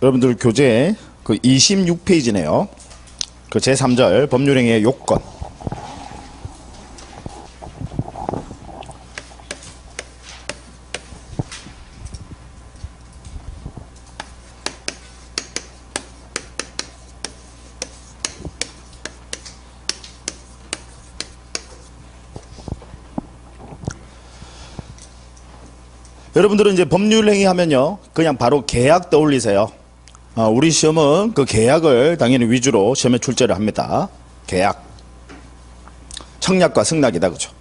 여러분들 교재 그 26페이지네요. 그 제3절 법률행위의 요건. 여러분들은 이제 법률행위 하면요, 그냥 바로 계약 떠올리세요. 우리 시험은 그 계약을 당연히 위주로 시험에 출제를 합니다. 계약. 청약과 승낙이다, 그죠?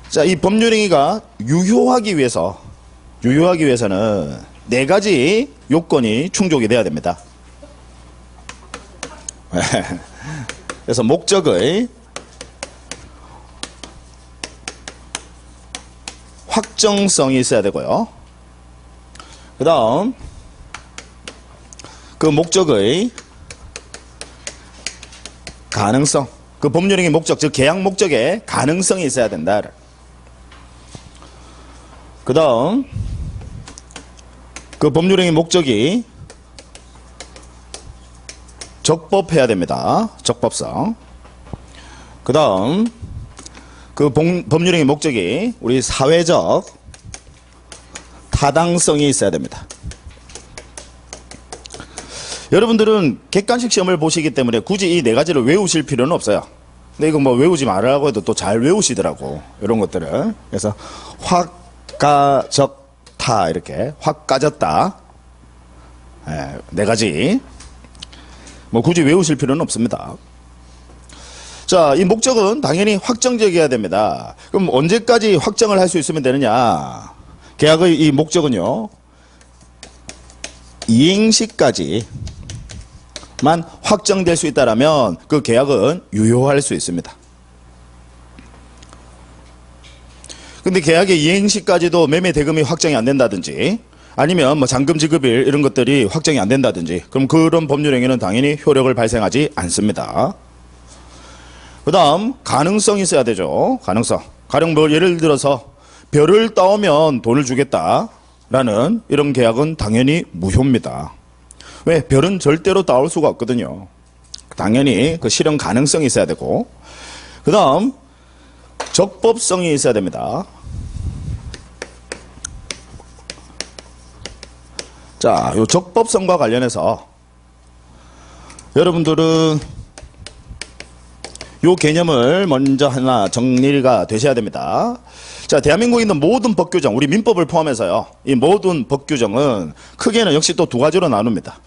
자, 이 법률행위가 유효하기 위해서는 4가지 요건이 충족이 돼야 됩니다. 그래서 목적의 확정성이 있어야 되고요. 그 다음 그 목적의 가능성, 그 법률행위 목적, 즉 계약 목적에 가능성이 있어야 된다. 그 다음 그 법률행위 목적이 적법해야 됩니다. 적법성. 그 다음 그 법률행위 목적이 우리 사회적 타당성이 있어야 됩니다. 여러분들은 객관식 시험을 보시기 때문에 굳이 이 4가지를 외우실 필요는 없어요. 근데 이거 뭐 외우지 말라고 해도 또 잘 외우시더라고, 이런 것들을. 그래서 확가적타, 이렇게 확가졌다, 4가지 뭐 굳이 외우실 필요는 없습니다. 자, 이 목적은 당연히 확정적이어야 됩니다. 그럼 언제까지 확정을 할 수 있으면 되느냐? 계약의 이 목적은요, 이행시까지만 확정될 수 있다라면 그 계약은 유효할 수 있습니다. 근데 계약의 이행시까지도 매매 대금이 확정이 안 된다든지, 아니면 뭐 잔금 지급일 이런 것들이 확정이 안 된다든지, 그럼 그런 법률행위는 당연히 효력을 발생하지 않습니다. 그 다음 가능성이 있어야 되죠. 가능성. 가령 뭐 예를 들어서 별을 따오면 돈을 주겠다라는 이런 계약은 당연히 무효입니다. 왜? 별은 절대로 따올 수가 없거든요. 당연히 그 실현 가능성이 있어야 되고, 그 다음 적법성이 있어야 됩니다. 자, 요 적법성과 관련해서 여러분들은 요 개념을 먼저 하나 정리가 되셔야 됩니다. 자, 대한민국에 있는 모든 법규정, 우리 민법을 포함해서요, 이 모든 법규정은 크게는 역시 또 2가지로 나눕니다.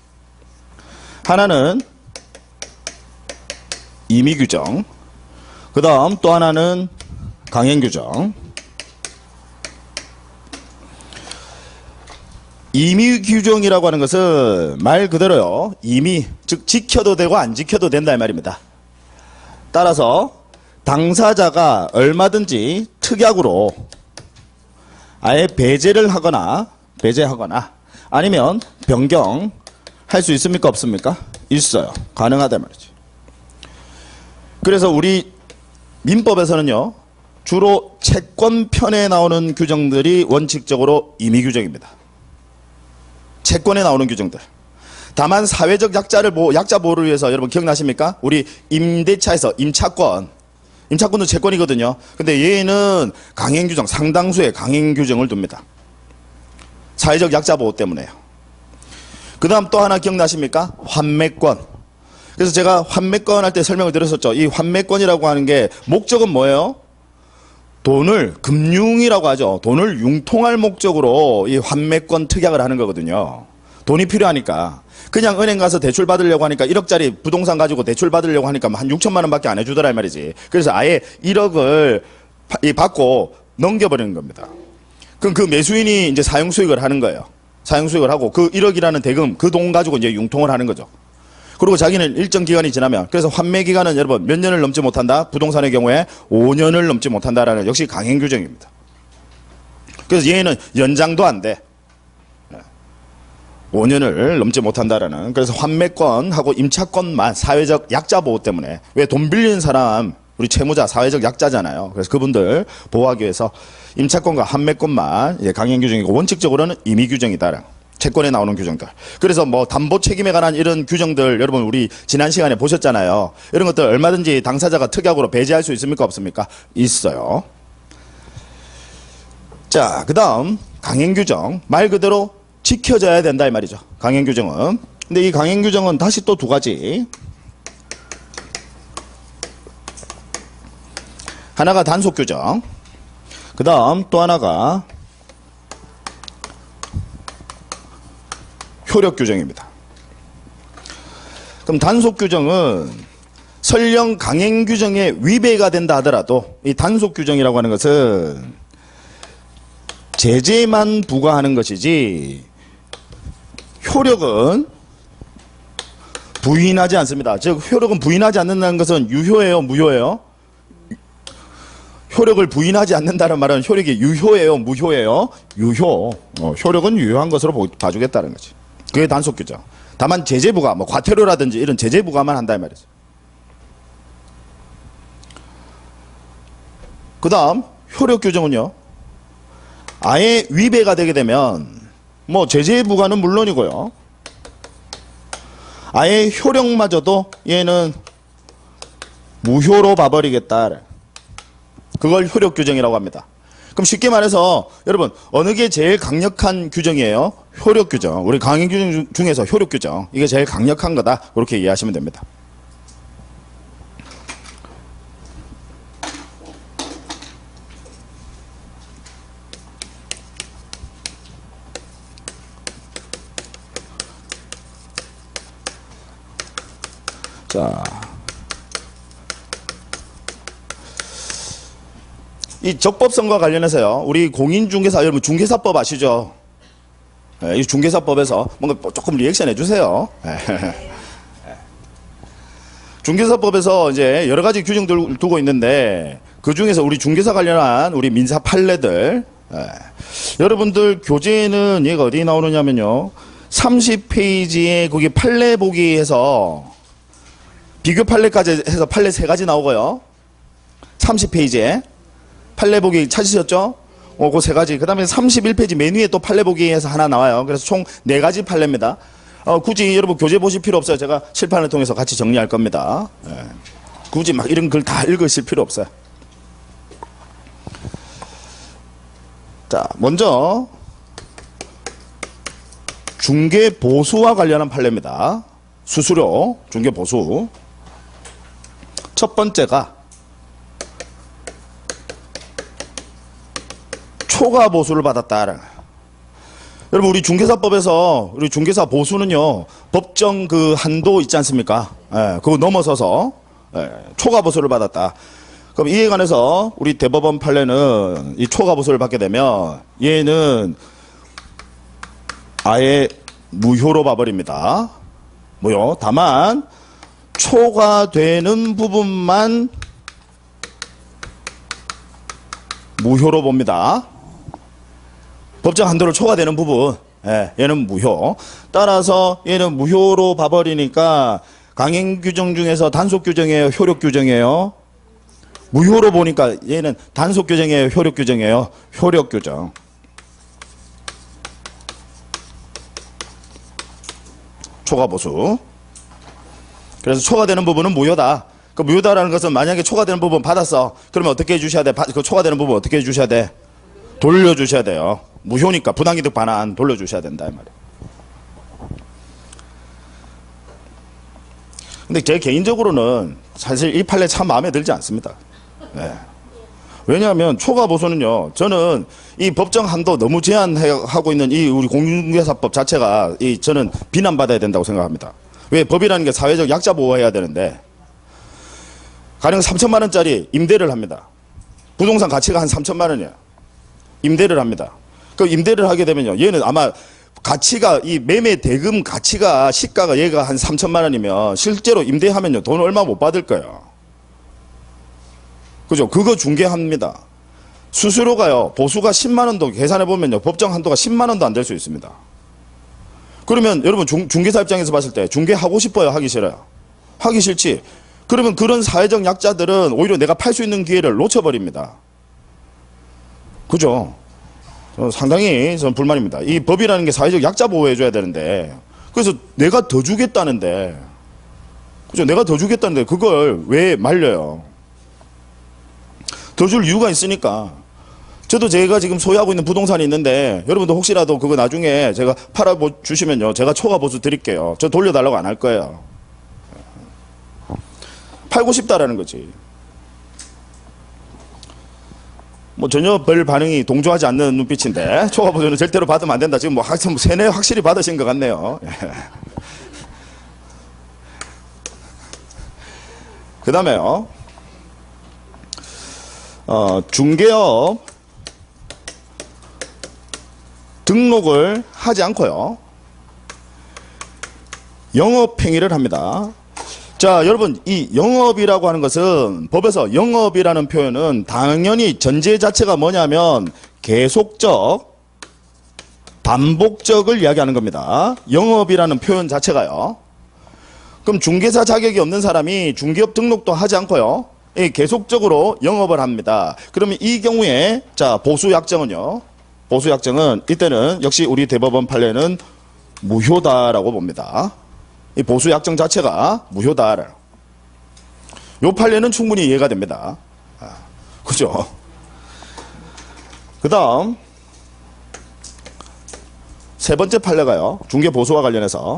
하나는 임의규정, 그 다음 또 하나는 강행규정. 임의규정이라고 하는 것은 말 그대로요, 임의, 즉 지켜도 되고 안 지켜도 된다 이 말입니다. 따라서 당사자가 얼마든지 특약으로 아예 배제하거나 아니면 변경할 수 있습니까? 없습니까? 있어요. 가능하단 말이죠. 그래서 우리 민법에서는요, 주로 채권편에 나오는 규정들이 원칙적으로 임의규정입니다. 채권에 나오는 규정들. 다만 사회적 약자 보호를 위해서, 여러분 기억나십니까? 우리 임대차에서 임차권도 채권이거든요. 근데 얘는 강행규정, 상당수의 강행규정을 둡니다. 사회적 약자 보호 때문에요. 그 다음 또 하나 기억나십니까? 환매권. 그래서 제가 환매권 할 때 설명을 드렸었죠. 이 환매권이라고 하는 게 목적은 뭐예요? 돈을, 금융이라고 하죠. 돈을 융통할 목적으로 이 환매권 특약을 하는 거거든요. 돈이 필요하니까. 그냥 은행 가서 대출 받으려고 하니까 1억짜리 부동산 가지고 대출 받으려고 하니까 한 6천만 원밖에 안 해주더라 이 말이지. 그래서 아예 1억을 받고 넘겨버리는 겁니다. 그럼 그 매수인이 이제 사용수익을 하는 거예요. 사용수익을 하고 그 1억이라는 대금, 그 돈 가지고 이제 융통을 하는 거죠. 그리고 자기는 일정 기간이 지나면, 그래서 환매 기간은 여러분 몇 년을 넘지 못한다? 부동산의 경우에 5년을 넘지 못한다라는 역시 강행규정입니다. 그래서 얘는 연장도 안 돼. 5년을 넘지 못한다라는. 그래서 환매권하고 임차권만 사회적 약자 보호 때문에, 왜 돈 빌리는 사람 우리 채무자 사회적 약자잖아요. 그래서 그분들 보호하기 위해서 임차권과 환매권만 강행 규정이고 원칙적으로는 임의 규정이다. 채권에 나오는 규정들. 그래서 뭐 담보 책임에 관한 이런 규정들 여러분 우리 지난 시간에 보셨잖아요. 이런 것들 얼마든지 당사자가 특약으로 배제할 수 있습니까? 없습니까? 있어요. 자, 그 다음 강행규정. 말 그대로 지켜져야 된다 이 말이죠. 강행규정은. 근데 이 강행규정은 다시 또 두 가지. 하나가 단속규정. 그 다음 또 하나가 효력규정입니다. 그럼 단속규정은 설령 강행규정에 위배가 된다 하더라도 이 단속규정이라고 하는 것은 제재만 부과하는 것이지 효력은 부인하지 않습니다. 즉 효력은 부인하지 않는다는 것은 유효예요, 무효예요? 효력을 부인하지 않는다는 말은 효력이 유효예요, 무효예요? 유효. 효력은 유효한 것으로 봐주겠다는 거지. 그게 단속규정. 다만 제재부과 뭐 과태료라든지 이런 제재부과만 한다 이 말이죠. 그 다음 효력규정은요. 아예 위배가 되게 되면 뭐 제재부과는 물론이고요. 아예 효력마저도 얘는 무효로 봐버리겠다. 그걸 효력규정이라고 합니다. 그럼 쉽게 말해서 여러분 어느 게 제일 강력한 규정이에요? 효력규정. 우리 강행규정 중에서 효력규정. 이게 제일 강력한 거다. 그렇게 이해하시면 됩니다. 자, 이 적법성과 관련해서요. 우리 공인중개사 여러분 중개사법 아시죠? 이 중개사법에서 뭔가 조금 리액션 해주세요. 중개사법에서 이제 여러 가지 규정들 두고 있는데 그 중에서 우리 중개사 관련한 우리 민사 판례들 여러분들 교재에는 얘가 어디 나오느냐면요. 30페이지에 거기 판례 보기 해서 비교 판례까지 해서 판례 3가지 나오고요. 30페이지에 판례 보기 찾으셨죠? 그 3가지. 그 다음에 31페이지 맨 위에 또 판례 보기에서 하나 나와요. 그래서 총 4가지 판례입니다. 굳이 여러분 교재 보실 필요 없어요. 제가 칠판을 통해서 같이 정리할 겁니다. 굳이 막 이런 글 다 읽으실 필요 없어요. 자, 먼저 중개보수와 관련한 판례입니다. 수수료, 중개보수. 첫 번째가 초과 보수를 받았다. 여러분 우리 중개사법에서 우리 중개사 보수는요 법정 그 한도 있지 않습니까? 그거 넘어서서 초과 보수를 받았다. 그럼 이에 관해서 우리 대법원 판례는 이 초과 보수를 받게 되면 얘는 아예 무효로 봐버립니다. 무효. 다만 초과되는 부분만 무효로 봅니다. 법정 한도를 초과되는 부분, 얘는 무효. 따라서 얘는 무효로 봐버리니까 강행규정 중에서 단속규정이에요, 효력규정이에요? 무효로 보니까 얘는 단속규정이에요, 효력규정이에요? 효력규정. 초과보수. 그래서 초과되는 부분은 무효다. 그 무효다라는 것은 만약에 초과되는 부분 받았어. 그러면 어떻게 해주셔야 돼? 그 초과되는 부분 어떻게 해주셔야 돼? 돌려주셔야 돼요. 무효니까 부당이득 반환 돌려주셔야 된다 이 말이에요. 근데 제 개인적으로는 사실 이 판례 참 마음에 들지 않습니다. 왜냐하면 초과 보수는요. 저는 이 법정 한도 너무 제한하고 있는 이 우리 공인중개사법 자체가 저는 비난받아야 된다고 생각합니다. 왜 법이라는 게 사회적 약자 보호해야 되는데 가령 3천만 원짜리 임대를 합니다. 부동산 가치가 한 3천만 원이에요. 임대를 합니다. 그 임대를 하게 되면요. 얘는 아마 가치가 이 매매 대금 가치가 시가가 얘가 한 3천만 원이면 실제로 임대하면요. 돈 얼마 못 받을 거예요. 그죠? 그거 중개합니다. 수수료가요. 보수가 10만 원도 계산해 보면요. 법정 한도가 10만 원도 안 될 수 있습니다. 그러면 여러분 중개사 입장에서 봤을 때 중개하고 싶어요? 하기 싫어요? 하기 싫지. 그러면 그런 사회적 약자들은 오히려 내가 팔 수 있는 기회를 놓쳐버립니다. 그죠? 상당히 저는 불만입니다. 이 법이라는 게 사회적 약자 보호해줘야 되는데, 그래서 내가 더 주겠다는데, 그죠? 내가 더 주겠다는데 그걸 왜 말려요? 더 줄 이유가 있으니까. 저도 제가 지금 소유하고 있는 부동산이 있는데, 여러분도 혹시라도 그거 나중에 제가 팔아주시면요, 제가 초과 보수 드릴게요. 저 돌려달라고 안 할 거예요. 팔고 싶다라는 거지. 뭐 전혀 별 반응이 동조하지 않는 눈빛인데, 초과 보수는 절대로 받으면 안 된다. 지금 뭐 세뇌 확실히 받으신 것 같네요. 그 다음에요, 중개업 등록을 하지 않고요, 영업행위를 합니다. 자, 여러분, 이 영업이라고 하는 것은 법에서 영업이라는 표현은 당연히 전제 자체가 뭐냐면 계속적, 반복적을 이야기하는 겁니다. 영업이라는 표현 자체가요. 그럼 중개사 자격이 없는 사람이 중개업 등록도 하지 않고요, 계속적으로 영업을 합니다. 그러면 이 경우에 자, 보수 약정은요, 보수 약정은 이때는 역시 우리 대법원 판례는 무효다라고 봅니다. 이 보수 약정 자체가 무효다. 요 판례는 충분히 이해가 됩니다. 그죠? 그 다음 세 번째 판례가요, 중개 보수와 관련해서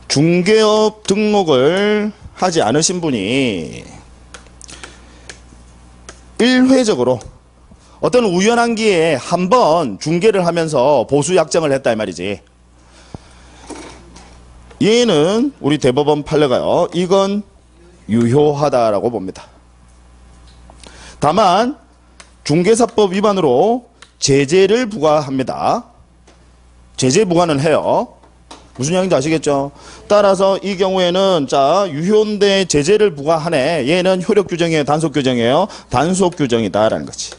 중개업 등록을 하지 않으신 분이 일회적으로 어떤 우연한 기회에 한 번 중개를 하면서 보수 약정을 했다 이 말이지. 얘는 우리 대법원 판례가요, 이건 유효하다라고 봅니다. 다만 중개사법 위반으로 제재를 부과합니다. 제재 부과는 해요. 무슨 이야기인지 아시겠죠? 따라서 이 경우에는 자, 유효인데 제재를 부과하네. 얘는 효력 규정이에요, 단속 규정이에요? 단속 규정이다라는 거지.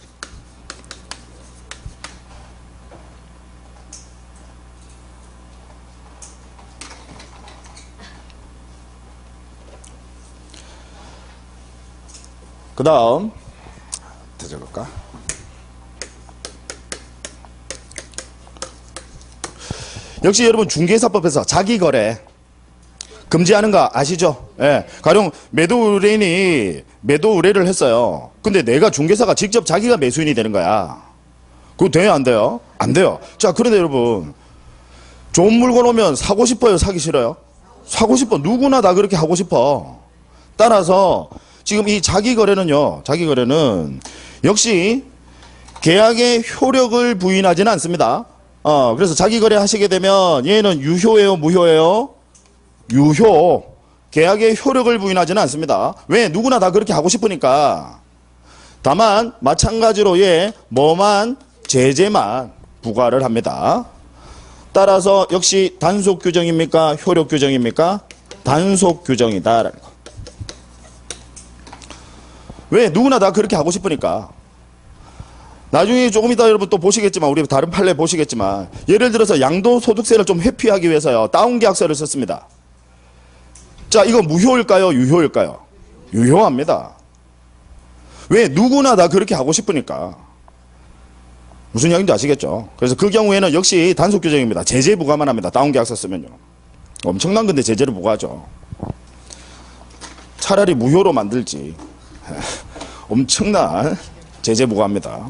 그 다음 더 적을까? 역시 여러분 중개사법에서 자기거래 금지하는 거 아시죠? 예. 가령 매도 의뢰인이 매도 의뢰를 했어요. 근데 내가 중개사가 직접 자기가 매수인이 되는 거야. 그거 돼요, 안 돼요? 안 돼요. 자, 그런데 여러분 좋은 물건 오면 사고 싶어요, 사기 싫어요? 사고 싶어. 누구나 다 그렇게 하고 싶어. 따라서 지금 이 자기거래는요, 자기거래는 역시 계약의 효력을 부인하지는 않습니다. 그래서 자기거래 하시게 되면 얘는 유효예요, 무효예요? 유효. 계약의 효력을 부인하지는 않습니다. 왜? 누구나 다 그렇게 하고 싶으니까. 다만 마찬가지로 뭐만 제재만 부과를 합니다. 따라서 역시 단속 규정입니까? 효력 규정입니까? 단속 규정이다라는 거. 왜? 누구나 다 그렇게 하고 싶으니까. 나중에 조금 이따 여러분 또 보시겠지만, 우리 다른 판례 보시겠지만, 예를 들어서 양도소득세를 좀 회피하기 위해서요, 다운계약서를 썼습니다. 자, 이거 무효일까요? 유효일까요? 유효합니다. 왜? 누구나 다 그렇게 하고 싶으니까. 무슨 이야기인지 아시겠죠? 그래서 그 경우에는 역시 단속 규정입니다. 제재 부과만 합니다. 다운계약서 쓰면요. 엄청난 건데 제재를 부과하죠. 차라리 무효로 만들지. 엄청난 제재 부과합니다.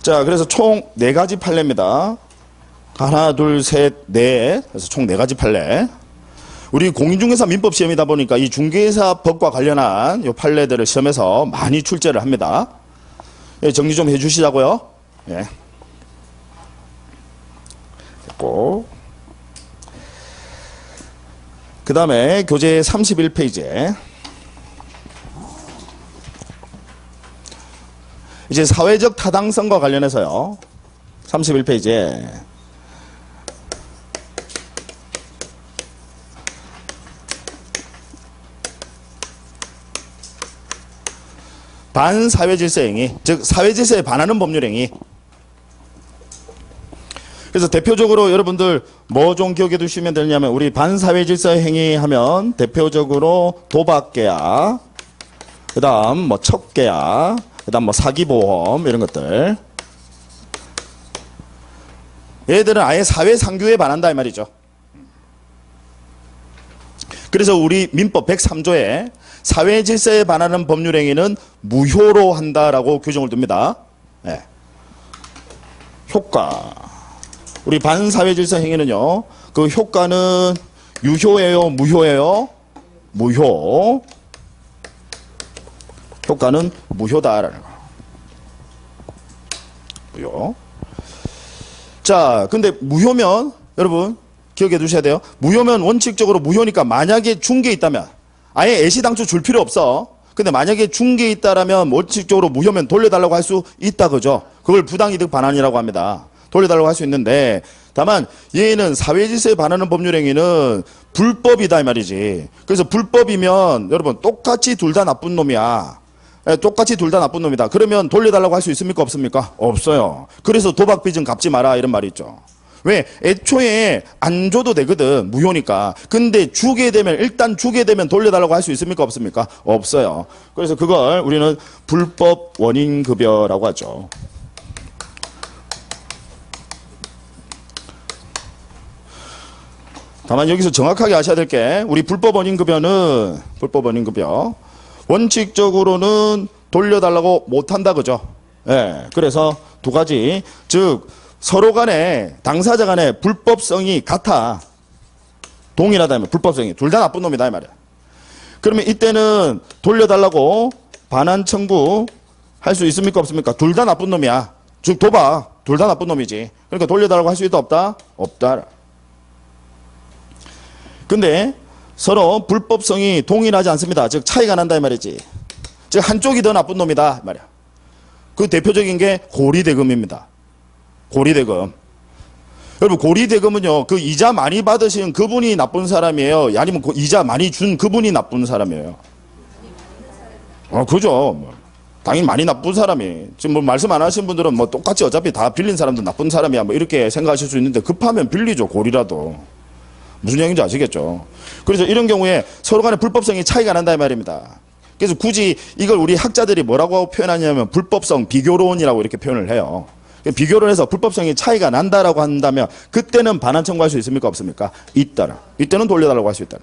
자, 그래서 총 4가지 판례입니다. 하나, 둘, 셋, 넷. 그래서 총 4가지 판례. 우리 공인중개사 민법 시험이다 보니까 이 중개사법과 관련한 이 판례들을 시험에서 많이 출제를 합니다. 예, 정리 좀 해주시자고요. 예. 됐고. 그 다음에 교재 31페이지에 이제 사회적 타당성과 관련해서요. 31페이지에 반사회질서 행위, 즉 사회질서에 반하는 법률 행위. 그래서 대표적으로 여러분들 뭐 좀 기억해 두시면 되냐면, 우리 반사회질서 행위 하면 대표적으로 도박계약, 그 다음 뭐 척계약, 그다음 뭐 사기보험 이런 것들. 얘들은 아예 사회 상규에 반한다 이 말이죠. 그래서 우리 민법 103조에 사회 질서에 반하는 법률 행위는 무효로 한다라고 규정을 둡니다. 네. 효과. 우리 반사회 질서 행위는요. 그 효과는 유효예요, 무효예요? 무효. 효과는 무효다라는 거. 무효. 자, 근데 무효면 여러분 기억해 두셔야 돼요. 무효면 원칙적으로 무효니까 만약에 준 게 있다면 아예 애시당초 줄 필요 없어. 근데 만약에 준 게 있다라면 원칙적으로 무효면 돌려달라고 할 수 있다 그죠? 그걸 부당이득 반환이라고 합니다. 돌려달라고 할 수 있는데 다만 얘는 사회질서에 반하는 법률행위는 불법이다 이 말이지. 그래서 불법이면 여러분 똑같이 둘 다 나쁜 놈이야. 똑같이 둘 다 나쁜 놈이다. 그러면 돌려달라고 할 수 있습니까 없습니까? 없어요. 그래서 도박빚은 갚지 마라 이런 말이 있죠. 왜? 애초에 안 줘도 되거든. 무효니까. 근데 주게 되면 일단 주게 되면 돌려달라고 할 수 있습니까 없습니까? 없어요. 그래서 그걸 우리는 불법 원인급여라고 하죠. 다만 여기서 정확하게 아셔야 될 게 우리 불법 원인급여는 원칙적으로는 돌려달라고 못한다 그죠? 예. 그래서 두 가지 즉 서로 간에 당사자 간에 불법성이 같아. 동일하다면 불법성이 둘 다 나쁜 놈이다 이 말이야. 그러면 이때는 돌려달라고 반환 청구 할 수 있습니까 없습니까? 둘 다 나쁜 놈이야. 즉 도박 둘 다 나쁜 놈이지. 그러니까 돌려달라고 할 수 있다 없다? 없다. 근데 서로 불법성이 동일하지 않습니다. 즉 차이가 난다 이 말이지. 즉 한쪽이 더 나쁜 놈이다 이 말이야. 그 대표적인 게 고리대금입니다. 고리대금. 여러분 고리대금은요. 그 이자 많이 받으신 그분이 나쁜 사람이에요. 아니면 그 이자 많이 준 그분이 나쁜 사람이에요. 그죠. 당연히 많이 나쁜 사람이. 지금 뭐 말씀 안 하신 분들은 뭐 똑같이 어차피 다 빌린 사람도 나쁜 사람이야. 뭐 이렇게 생각하실 수 있는데 급하면 빌리죠. 고리라도. 무슨 얘기인지 아시겠죠? 그래서 이런 경우에 서로 간의 불법성이 차이가 난다 이 말입니다. 그래서 굳이 이걸 우리 학자들이 뭐라고 표현하냐면 불법성 비교론이라고 이렇게 표현을 해요. 비교를 해서 불법성이 차이가 난다라고 한다면 그때는 반환 청구할 수 있습니까 없습니까? 있다라. 이때는 돌려달라고 할 수 있다라.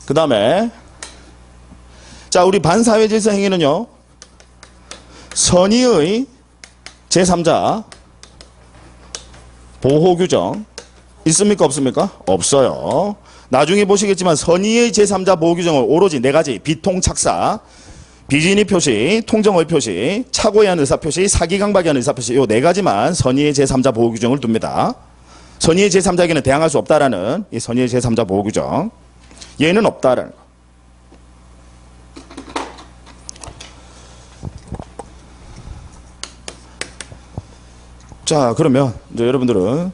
그 다음에 자 우리 반사회질서 행위는요. 선의의 제3자 보호규정 있습니까 없습니까? 없어요. 나중에 보시겠지만 선의의 제3자 보호규정을 오로지 네 가지 비통착사, 비진의 표시, 통정의 표시, 착오에 의한 의사표시, 사기강박에 의한 의사표시 이 네 가지만 선의의 제3자 보호규정을 둡니다. 선의의 제3자에게는 대항할 수 없다라는 이 선의의 제3자 보호규정 얘는 없다라는 거. 자 그러면 이제 여러분들은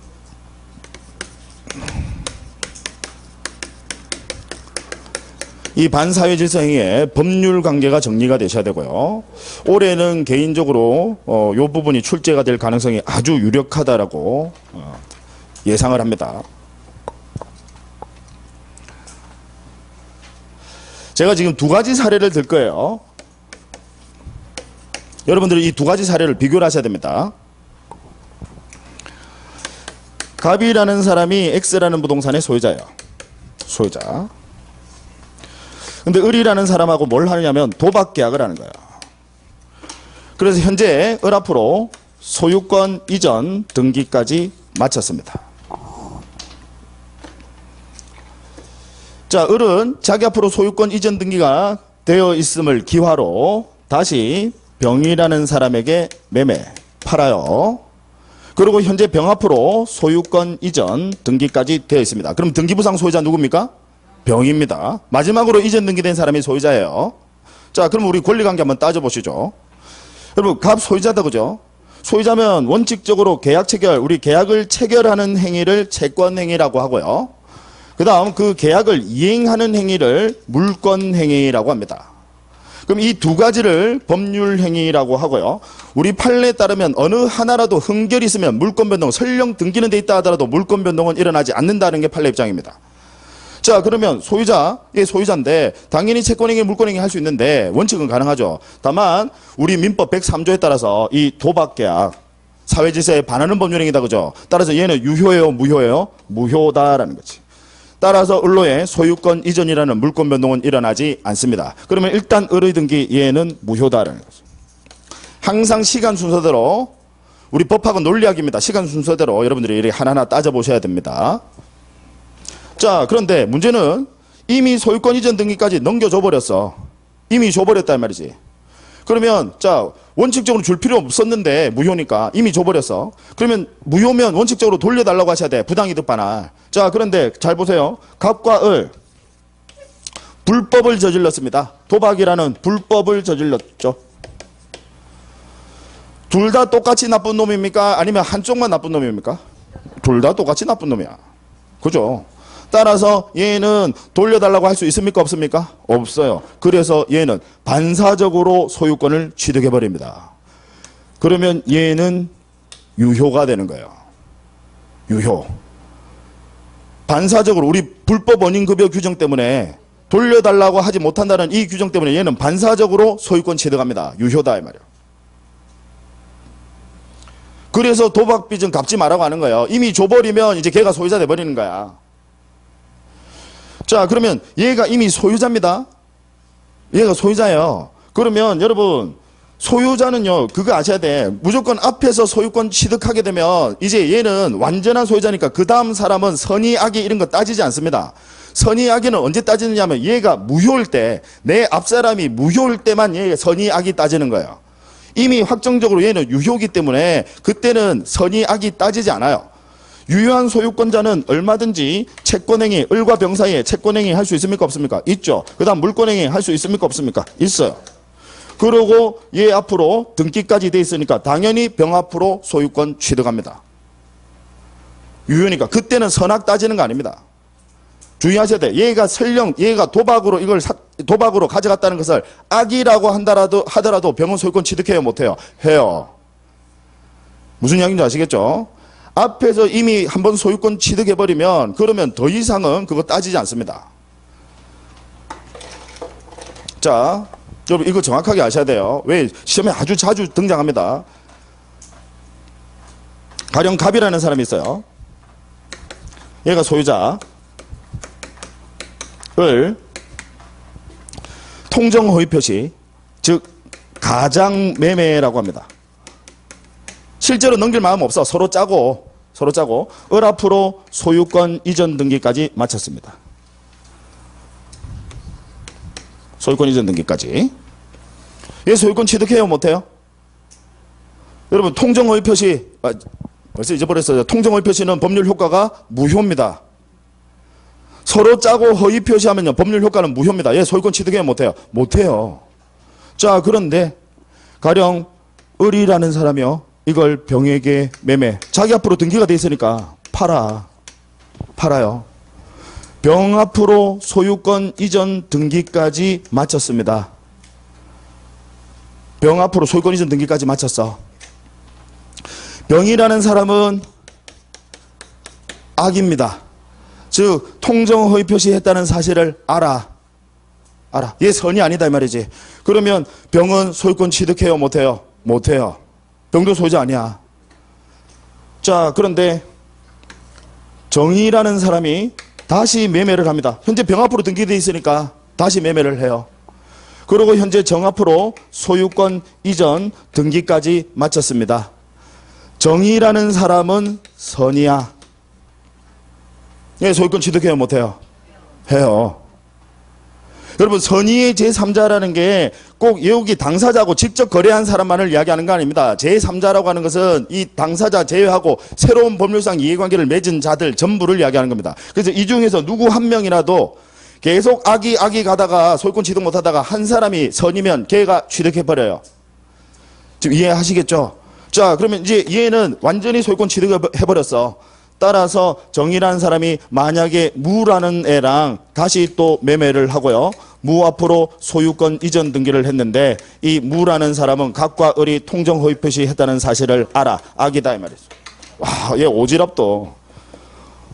이 반사회질서 행위의 법률 관계가 정리가 되셔야 되고요. 올해는 개인적으로 이 부분이 출제가 될 가능성이 아주 유력하다라고 예상을 합니다. 제가 지금 두 가지 사례를 들 거예요. 여러분들이 이 두 가지 사례를 비교를 하셔야 됩니다. 갑이라는 사람이 X라는 부동산의 소유자예요. 소유자. 근데 을이라는 사람하고 뭘 하느냐면 도박 계약을 하는 거예요. 그래서 현재 을 앞으로 소유권 이전 등기까지 마쳤습니다. 자, 을은 자기 앞으로 소유권 이전 등기가 되어 있음을 기화로 다시 병이라는 사람에게 매매, 팔아요. 그리고 현재 병 앞으로 소유권 이전 등기까지 되어 있습니다. 그럼 등기부상 소유자 누굽니까? 병입니다. 마지막으로 이전 등기된 사람이 소유자예요. 자, 그럼 우리 권리관계 한번 따져보시죠. 여러분, 갑 소유자다, 그죠? 소유자면 원칙적으로 계약 체결, 우리 계약을 체결하는 행위를 채권행위라고 하고요. 그 다음 그 계약을 이행하는 행위를 물권행위라고 합니다. 그럼 이 두 가지를 법률행위라고 하고요. 우리 판례에 따르면 어느 하나라도 흥결이 있으면 물권변동, 설령 등기는 돼 있다 하더라도 물권변동은 일어나지 않는다는 게 판례 입장입니다. 자, 그러면 소유자의 소유자인데 당연히 채권행위, 물권행위 할 수 있는데 원칙은 가능하죠. 다만 우리 민법 103조에 따라서 이 도박계약, 사회질서에 반하는 법률행위다, 그죠? 따라서 얘는 유효예요, 무효예요? 무효다라는 거지. 따라서 을로의 소유권 이전이라는 물권 변동은 일어나지 않습니다. 그러면 일단 을의 등기 얘는 무효다라는 거죠. 항상 시간 순서대로 우리 법학은 논리학입니다. 시간 순서대로 여러분들이 이렇게 하나하나 따져보셔야 됩니다. 자, 그런데 문제는 이미 소유권 이전 등기까지 넘겨줘 버렸어. 이미 줘버렸단 말이지. 그러면 자, 원칙적으로 줄 필요 없었는데 무효니까 이미 줘버렸어. 그러면 무효면 원칙적으로 돌려달라고 하셔야 돼. 부당이득 반환. 자, 그런데 잘 보세요. 갑과 을 불법을 저질렀습니다. 도박이라는 불법을 저질렀죠. 둘 다 똑같이 나쁜 놈입니까? 아니면 한쪽만 나쁜 놈입니까? 둘 다 똑같이 나쁜 놈이야. 그죠? 따라서 얘는 돌려달라고 할 수 있습니까? 없습니까? 없어요. 그래서 얘는 반사적으로 소유권을 취득해버립니다. 그러면 얘는 유효가 되는 거예요. 유효. 반사적으로 우리 불법 원인급여 규정 때문에 돌려달라고 하지 못한다는 이 규정 때문에 얘는 반사적으로 소유권 취득합니다. 유효다 이 말이에요. 그래서 도박빚은 갚지 말라고 하는 거예요. 이미 줘버리면 이제 걔가 소유자 돼버리는 거야. 자, 그러면 얘가 이미 소유자입니다. 얘가 소유자예요. 그러면 여러분 소유자는요, 그거 아셔야 돼. 무조건 앞에서 소유권 취득하게 되면 이제 얘는 완전한 소유자니까 그 다음 사람은 선의 악의 이런 거 따지지 않습니다. 선의 악의는 언제 따지느냐면 얘가 무효일 때, 내 앞사람이 무효일 때만 얘 선의 악이 따지는 거예요. 이미 확정적으로 얘는 유효이기 때문에 그때는 선의 악이 따지지 않아요. 유효한 소유권자는 얼마든지 채권행위, 을과 병 사이에 채권행위 할 수 있습니까? 없습니까? 있죠. 그 다음 물권행위 할 수 있습니까? 없습니까? 있어요. 그러고 얘 앞으로 등기까지 돼 있으니까 당연히 병 앞으로 소유권 취득합니다. 유효니까. 그때는 선악 따지는 거 아닙니다. 주의하셔야 돼. 얘가 설령 얘가 도박으로 이걸 도박으로 가져갔다는 것을 악이라고 하더라도 병은 소유권 취득해요, 못해요? 해요. 무슨 이야기인지 아시겠죠? 앞에서 이미 한번 소유권 취득해버리면 그러면 더 이상은 그거 따지지 않습니다. 자, 여러분 이거 정확하게 아셔야 돼요. 왜? 시험에 아주 자주 등장합니다. 가령 갑이라는 사람이 있어요. 얘가 소유자. 을 통정허위 표시, 즉 가장매매라고 합니다. 실제로 넘길 마음 없어. 서로 짜고 을 앞으로 소유권 이전 등기까지 마쳤습니다. 소유권 이전 등기까지. 얘 소유권 취득해요, 못해요? 여러분 통정허위 표시, 벌써 잊어버렸어요. 통정허위 표시는 법률 효과가 무효입니다. 서로 짜고 허위 표시하면요, 법률 효과는 무효입니다. 얘 소유권 취득해요, 못해요? 못해요. 자, 그런데 가령 을이라는 사람이요, 이걸 병에게 매매, 자기 앞으로 등기가 돼 있으니까 팔아요. 병 앞으로 소유권 이전 등기까지 마쳤습니다. 병 앞으로 소유권 이전 등기까지 마쳤어. 병이라는 사람은 악입니다. 즉 통정 허위 표시했다는 사실을 알아. 얘 선이 아니다 이 말이지. 그러면 병은 소유권 취득해요, 못해요? 못해요. 병도 소유자 아니야. 자, 그런데 정의라는 사람이 다시 매매를 합니다. 현재 병 앞으로 등기되어 있으니까 다시 매매를 해요. 그리고 현재 정 앞으로 소유권 이전 등기까지 마쳤습니다. 정의라는 사람은 선이야. 예, 소유권 취득해요, 못해요? 해요. 여러분 선의의 제3자라는 게 꼭 여기 당사자하고 직접 거래한 사람만을 이야기하는 거 아닙니다. 제3자라고 하는 것은 이 당사자 제외하고 새로운 법률상 이해관계를 맺은 자들 전부를 이야기하는 겁니다. 그래서 이 중에서 누구 한 명이라도 계속 악이 가다가 소유권 취득 못하다가 한 사람이 선이면 걔가 취득해버려요. 지금 이해하시겠죠? 자, 그러면 이제 얘는 완전히 소유권 취득해버렸어. 따라서 정의라는 사람이 만약에 무라는 애랑 다시 또 매매를 하고요. 무 앞으로 소유권 이전 등기를 했는데 이 무라는 사람은 갑과 을이 통정 허위 표시했다는 사실을 알아. 악이다 이 말이죠. 와, 얘 오지랖도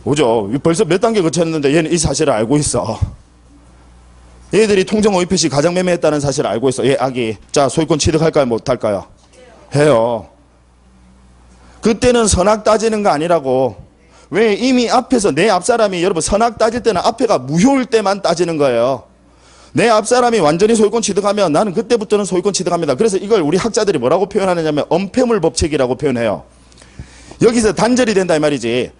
오죠. 벌써 몇 단계 거쳤는데 얘는 이 사실을 알고 있어. 얘들이 통정 허위 표시 가장매매했다는 사실을 알고 있어. 얘 악이. 자, 소유권 취득할까요? 못할까요? 해요. 그때는 선악 따지는 거 아니라고. 왜? 이미 앞에서 내 앞사람이 여러분 선악 따질 때는 앞에가 무효일 때만 따지는 거예요. 내 앞사람이 완전히 소유권 취득하면 나는 그때부터는 소유권 취득합니다. 그래서 이걸 우리 학자들이 뭐라고 표현하느냐면 엄폐물 법칙이라고 표현해요. 여기서 단절이 된다 이 말이지.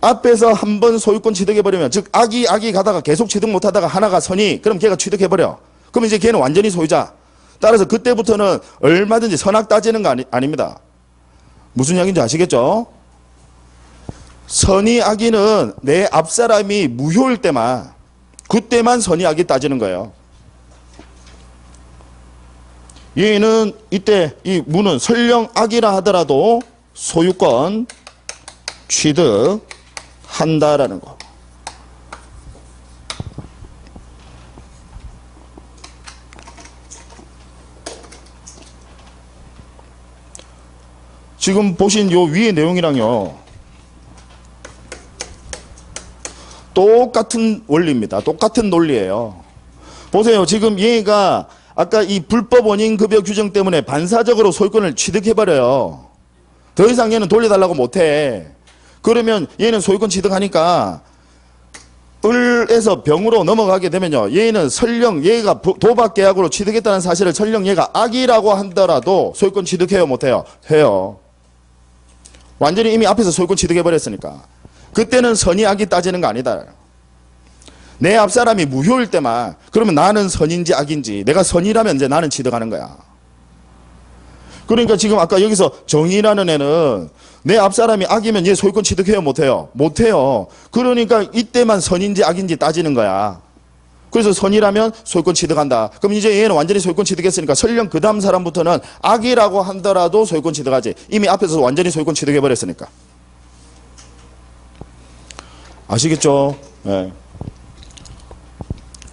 앞에서 한번 소유권 취득해버리면 즉 악이 가다가 계속 취득 못하다가 하나가 선이 그럼 걔가 취득해버려. 그럼 이제 걔는 완전히 소유자. 따라서 그때부터는 얼마든지 선악 따지는 거 아닙니다. 무슨 이야기인지 아시겠죠? 선의 악의는 내 앞사람이 무효일 때만 그때만 선의 악의 따지는 거예요. 얘는 이때 이 무는 설령 악이라 하더라도 소유권 취득한다라는 거. 지금 보신 요 위의 내용이랑요 똑같은 원리입니다. 똑같은 논리예요. 보세요. 지금 얘가 아까 이 불법 원인급여 규정 때문에 반사적으로 소유권을 취득해버려요. 더 이상 얘는 돌려달라고 못해. 그러면 얘는 소유권 취득하니까 을에서 병으로 넘어가게 되면요. 얘는 설령 얘가 도박계약으로 취득했다는 사실을 설령 얘가 악이라고 하더라도 소유권 취득해요? 못해요? 해요. 완전히 이미 앞에서 소유권 취득해버렸으니까. 그때는 선이 악이 따지는 거 아니다. 내 앞사람이 무효일 때만 그러면 나는 선인지 악인지 내가 선이라면 이제 나는 취득하는 거야. 그러니까 지금 아까 여기서 정의라는 애는 내 앞사람이 악이면 얘 소유권 취득해요? 못해요? 못해요. 그러니까 이때만 선인지 악인지 따지는 거야. 그래서 선이라면 소유권 취득한다. 그럼 이제 얘는 완전히 소유권 취득했으니까 설령 그 다음 사람부터는 악이라고 하더라도 소유권 취득하지. 이미 앞에서 완전히 소유권 취득해버렸으니까. 아시겠죠? 네.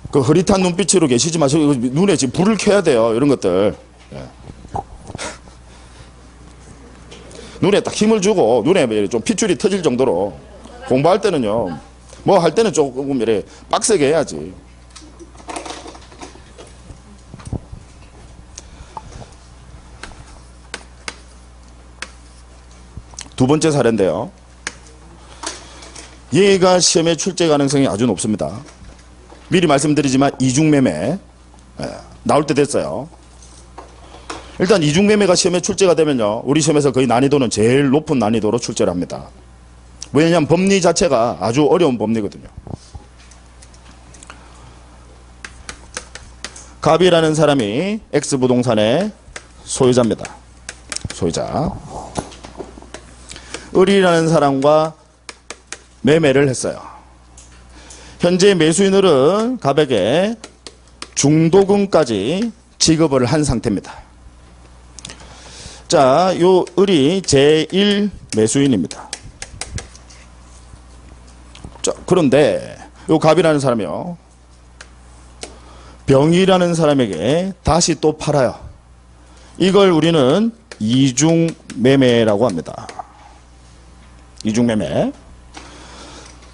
그 흐릿한 눈빛으로 계시지 마시고 눈에 지금 불을 켜야 돼요. 이런 것들. 네. 눈에 딱 힘을 주고 눈에 좀 핏줄이 터질 정도로 공부할 때는요. 뭐 할 때는 조금 이래 빡세게 해야지. 두 번째 사례인데요. 얘가 시험에 출제 가능성이 아주 높습니다. 미리 말씀드리지만 이중매매 나올 때 됐어요. 일단 이중매매가 시험에 출제가 되면요. 우리 시험에서 거의 난이도는 제일 높은 난이도로 출제를 합니다. 왜냐하면 법리 자체가 아주 어려운 법리거든요. 갑이라는 사람이 X부동산의 소유자입니다. 소유자. 을이라는 사람과 매매를 했어요. 현재 매수인을은 갑에게 중도금까지 지급을 한 상태입니다. 자, 요 을이 제1 매수인입니다. 자, 그런데 요 갑이라는 사람이요. 병이라는 사람에게 다시 또 팔아요. 이걸 우리는 이중매매라고 합니다. 이중매매.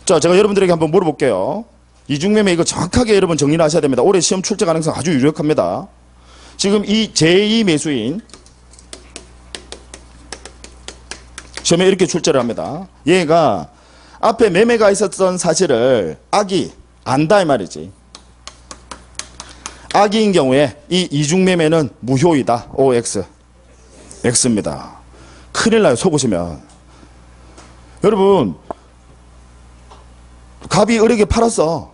자, 제가 여러분들에게 한번 물어볼게요. 이중매매 이거 정확하게 여러분 정리를 하셔야 됩니다. 올해 시험 출제 가능성 아주 유력합니다. 지금 이 제2 매수인 시험에 이렇게 출제를 합니다. 얘가 앞에 매매가 있었던 사실을 악이 안다 이 말이지. 악의인 경우에 이 이중매매는 무효이다. OX. X입니다. 큰일 나요. 속으시면. 여러분 갑이 을에게 팔았어.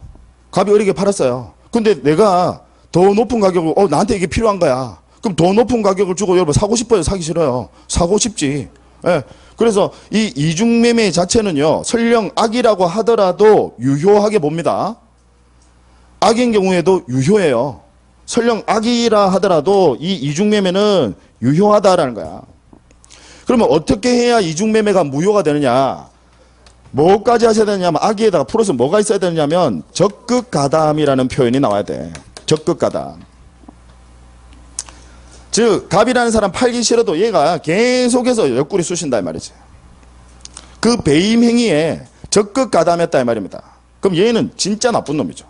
갑이 을에게 팔았어요. 근데 내가 더 높은 가격을 나한테 이게 필요한 거야. 그럼 더 높은 가격을 주고 여러분 사고 싶어요? 사기 싫어요? 사고 싶지. 예. 그래서 이 이중매매 자체는요. 설령 악이라고 하더라도 유효하게 봅니다. 악인 경우에도 유효해요. 설령 악이라 하더라도 이 이중매매는 유효하다라는 거야. 그러면 어떻게 해야 이중매매가 무효가 되느냐? 뭐까지 하셔야 되냐면 악의에다가 플러스 뭐가 있어야 되느냐면 적극 가담이라는 표현이 나와야 돼. 적극 가담. 즉 갑이라는 사람 팔기 싫어도 얘가 계속해서 옆구리 쑤신다 이 말이지. 그 배임 행위에 적극 가담했다 이 말입니다. 그럼 얘는 진짜 나쁜 놈이죠.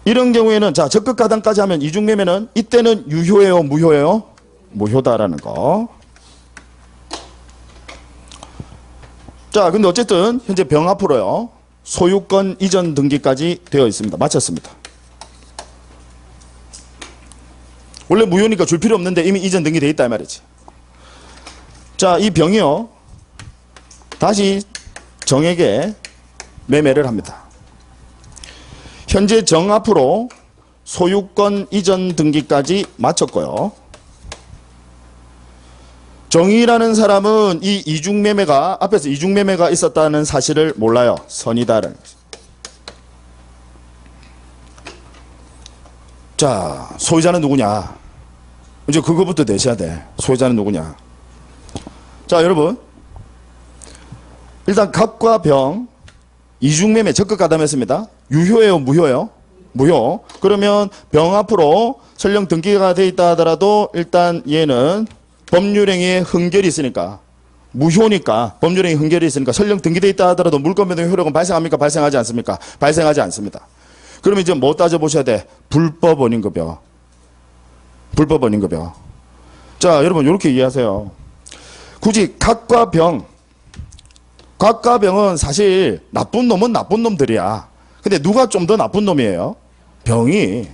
이런 경우에는 자 적극 가담까지 하면 이중매매는 이때는 유효예요, 무효예요? 무효다라는 거. 자 근데 어쨌든 현재 병 앞으로요 소유권 이전 등기까지 되어 있습니다. 마쳤습니다. 원래 무효니까 줄 필요 없는데 이미 이전 등기되어 있다 이 말이지. 자 이 병이요 다시 정에게 매매를 합니다. 현재 정 앞으로 소유권 이전 등기까지 마쳤고요. 정이라는 사람은 이 이중매매가 앞에서 이중매매가 있었다는 사실을 몰라요. 선이다라는 거죠. 자 소유자는 누구냐. 이제 그거부터 내셔야 돼. 소유자는 누구냐. 자 여러분 일단 갑과 병 이중매매 적극 가담했습니다. 유효예요, 무효예요? 무효. 그러면 병 앞으로 설령 등기가 돼 있다 하더라도 일단 얘는 법률행위에 흥결이 있으니까 무효니까 법률행위 흥결이 있으니까 설령 등기돼 있다 하더라도 물권 변동 효력은 발생합니까? 발생하지 않습니까? 발생하지 않습니다. 그러면 이제 뭐 따져보셔야 돼? 불법 원인급여. 불법 원인급여. 자 여러분 이렇게 이해하세요. 굳이 갑과 병은 사실 나쁜 놈들이야. 근데 누가 좀 더 나쁜 놈이에요? 병이.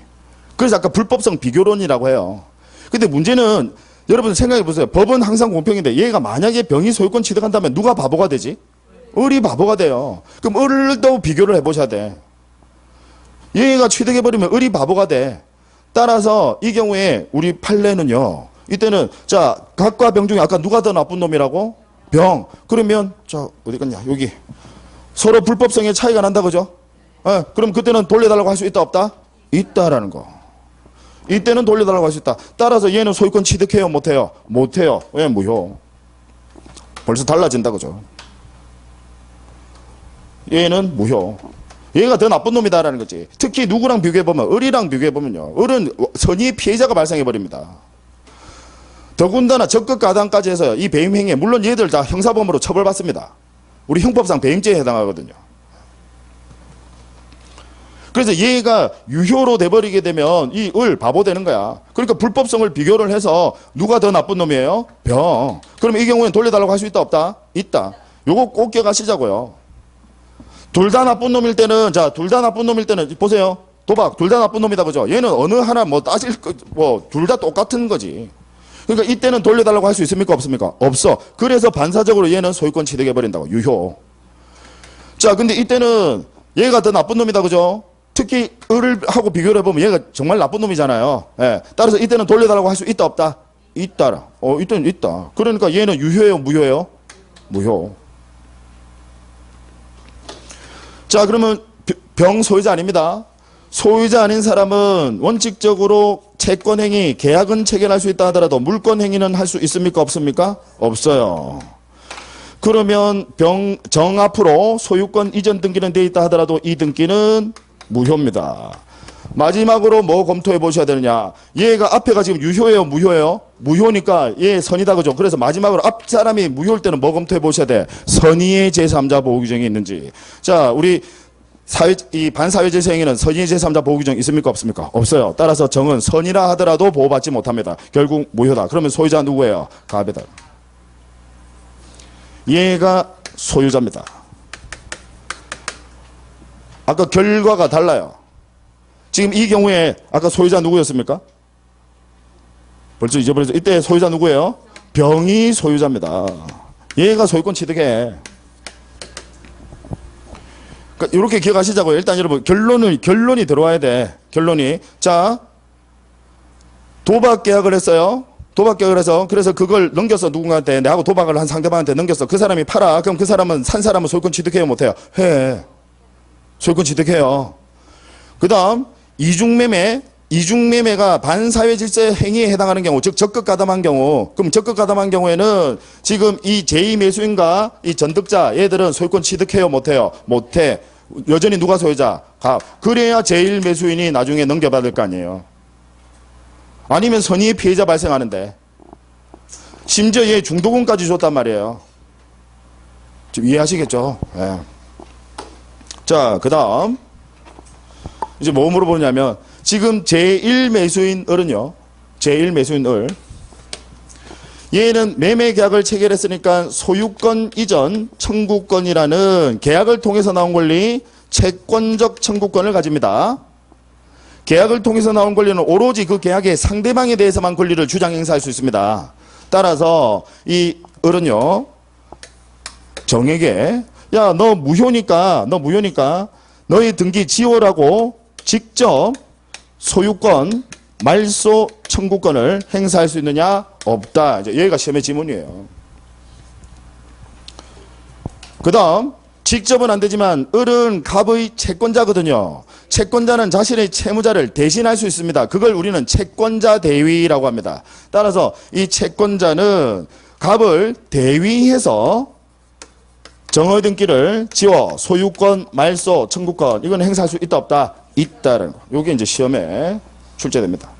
그래서 아까 불법성 비교론이라고 해요. 근데 문제는 여러분 생각해 보세요. 법은 항상 공평인데 얘가 만약에 병이 소유권 취득한다면 누가 바보가 되지? 을이 바보가 돼요. 그럼 을도 비교를 해보셔야 돼. 얘가 취득해버리면 을이 바보가 돼. 따라서 이 경우에 우리 판례는요. 이때는 자 갑과 병 중에 아까 누가 더 나쁜 놈이라고? 병. 그러면 자 어디 갔냐 여기 서로 불법성에 차이가 난다 그죠? 그럼 그때는 돌려달라고 할 수 있다 없다? 있다라는 거. 이때는 돌려달라고 할 수 있다. 따라서 얘는 소유권 취득해요 못해요? 못해요. 왜? 무효. 벌써 달라진다 그죠? 얘는 무효. 얘가 더 나쁜 놈이다라는 거지. 특히 누구랑 비교해보면 을이랑 비교해보면요. 을은 선의의 피해자가 발생해버립니다. 더군다나 적극 가담까지 해서 이 배임행위에 물론 얘들 다 형사범으로 처벌받습니다. 우리 형법상 배임죄에 해당하거든요. 그래서 얘가 유효로 돼버리게 되면 이 을 바보 되는 거야. 그러니까 불법성을 비교를 해서 누가 더 나쁜 놈이에요? 병. 그럼 이 경우에는 돌려달라고 할 수 있다 없다? 있다. 요거 꼭 기억하시자고요. 둘 다 나쁜 놈일 때는 둘 다 나쁜 놈일 때는 보세요. 도박 둘 다 나쁜 놈이다 그죠? 얘는 어느 하나 둘 다 똑같은 거지. 그러니까 이때는 돌려달라고 할 수 있습니까? 없습니까? 없어. 그래서 반사적으로 얘는 소유권 취득해버린다고. 유효. 자 근데 이때는 얘가 더 나쁜 놈이다 그죠? 특히 을을 하고 비교를 해보면 얘가 정말 나쁜 놈이잖아요. 예. 따라서 이때는 돌려달라고 할 수 있다 없다? 있다라. 이때는 있다. 그러니까 얘는 유효예요 무효예요? 무효. 자 그러면 병 소유자 아닙니다. 소유자 아닌 사람은 원칙적으로 채권행위, 계약은 체결할 수 있다 하더라도 물권행위는 할 수 있습니까? 없습니까? 없어요. 그러면 정 앞으로 소유권 이전 등기는 돼 있다 하더라도 이 등기는 무효입니다. 마지막으로 뭐 검토해 보셔야 되느냐. 얘가 앞에가 지금 유효예요? 무효예요? 무효니까 얘 선이다 그죠? 그래서 마지막으로 앞 사람이 무효일 때는 뭐 검토해 보셔야 돼? 선의의 제3자 보호 규정이 있는지. 자 우리 이 반사회제세 행위는 선의의 제3자 보호 규정 있습니까? 없습니까? 없어요. 따라서 정은 선이라 하더라도 보호받지 못합니다. 결국 무효다. 그러면 소유자 누구예요? 갑이다. 얘가 소유자입니다. 아까 결과가 달라요. 지금 이 경우에 아까 소유자 누구였습니까? 벌써 잊어버렸죠. 이때 소유자 누구예요? 병이 소유자입니다. 얘가 소유권 취득해. 그러니까 이렇게 기억하시자고요. 일단 여러분 결론이 들어와야 돼. 결론이. 자 도박 계약을 했어요. 도박 계약을 해서 그래서 그걸 넘겼어. 누군가한테 내하고 도박을 한 상대방한테 넘겼어. 그 사람이 팔아. 그럼 그 사람은 산 사람은 소유권 취득해요 못해요? 해. 소유권 취득해요. 그 다음 이중매매가 반사회질서 행위에 해당하는 경우, 즉 적극 가담한 경우, 그럼 적극 가담한 경우에는 지금 이 제2매수인과 이 전득자 얘들은 소유권 취득해요 못해요? 못해. 여전히 누가 소유자? 갑. 그래야 제1 매수인이 나중에 넘겨받을 거 아니에요. 아니면 선의의 피해자 발생하는데. 심지어 얘 중도금까지 줬단 말이에요. 지금 이해하시겠죠? 예. 자, 그 다음. 이제 뭐 물어보냐면, 지금 제1 매수인 을은요, 제1 매수인 을. 얘는 매매 계약을 체결했으니까 소유권 이전 청구권이라는 계약을 통해서 나온 권리, 채권적 청구권을 가집니다. 계약을 통해서 나온 권리는 오로지 그 계약의 상대방에 대해서만 권리를 주장 행사할 수 있습니다. 따라서 이 을은요, 정에게 야, 너 무효니까 너의 등기 지워라고 직접 소유권 말소 청구권을 행사할 수 있느냐? 없다. 이제 여기가 시험의 지문이에요. 그 다음, 직접은 안 되지만 을은 갑의 채권자거든요. 채권자는 자신의 채무자를 대신할 수 있습니다. 그걸 우리는 채권자 대위라고 합니다. 따라서 이 채권자는 갑을 대위해서 정의 등기를 지워 소유권 말소 청구권 이건 행사할 수 있다 없다? 있다라는 거. 요게 이제 시험에 출제됩니다.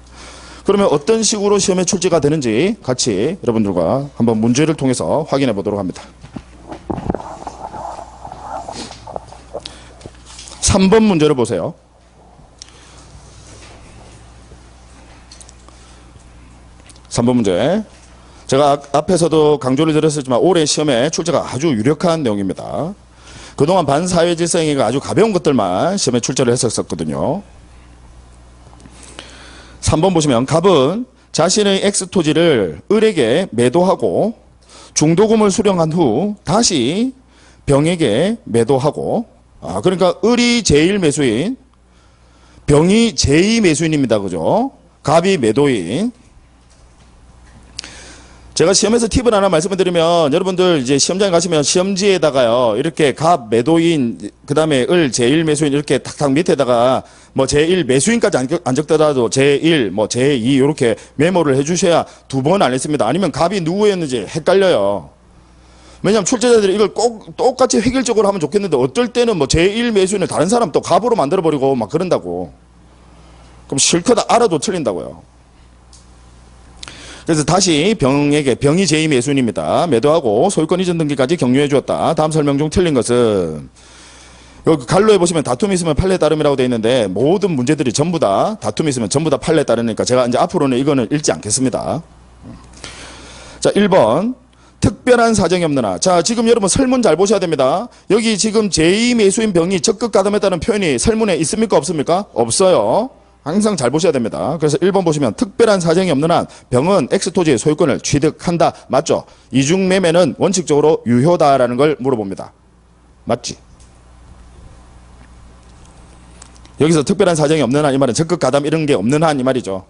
그러면 어떤 식으로 시험에 출제가 되는지 같이 여러분들과 한번 문제를 통해서 확인해 보도록 합니다. 3번 문제를 보세요. 3번 문제. 제가 앞에서도 강조를 드렸었지만 올해 시험에 출제가 아주 유력한 내용입니다. 그동안 반사회질서행위가 아주 가벼운 것들만 시험에 출제를 했었거든요. 3번 보시면 갑은 자신의 X토지를 을에게 매도하고 중도금을 수령한 후 다시 병에게 매도하고 그러니까 을이 제1 매수인 병이 제2 매수인입니다. 그죠? 갑이 매도인. 제가 시험에서 팁을 하나 말씀을 드리면 여러분들 이제 시험장에 가시면 시험지에다가요 이렇게 갑 매도인 그 다음에 을 제1 매수인 이렇게 탁탁 밑에다가 뭐 제1 매수인까지 안 적더라도 제1 뭐 제2 이렇게 메모를 해주셔야 2번 안 했습니다. 아니면 갑이 누구였는지 헷갈려요. 왜냐하면 출제자들이 이걸 꼭 똑같이 획일적으로 하면 좋겠는데 어떨 때는 뭐 제1 매수인을 다른 사람 또 갑으로 만들어버리고 막 그런다고. 그럼 실컷 알아도 틀린다고요. 그래서 다시 병에게 병이 제2 매수인입니다. 매도하고 소유권 이전 등기까지 격려해 주었다. 다음 설명 중 틀린 것은 여기 갈로에 보시면 다툼이 있으면 판례에 따름이라고 되어 있는데 모든 문제들이 전부 다 다툼이 있으면 전부 다 판례에 따르니까 제가 이제 앞으로는 이거는 읽지 않겠습니다. 자, 1번. 특별한 사정이 없는 한. 자, 지금 여러분 설문 잘 보셔야 됩니다. 여기 지금 제2 매수인 병이 적극 가담했다는 표현이 설문에 있습니까? 없습니까? 없어요. 항상 잘 보셔야 됩니다. 그래서 1번 보시면 특별한 사정이 없는 한 병은 X토지의 소유권을 취득한다. 맞죠? 이중매매는 원칙적으로 유효다라는 걸 물어봅니다. 맞지? 여기서 특별한 사정이 없는 한 이 말은 적극 가담 이런 게 없는 한 이 말이죠.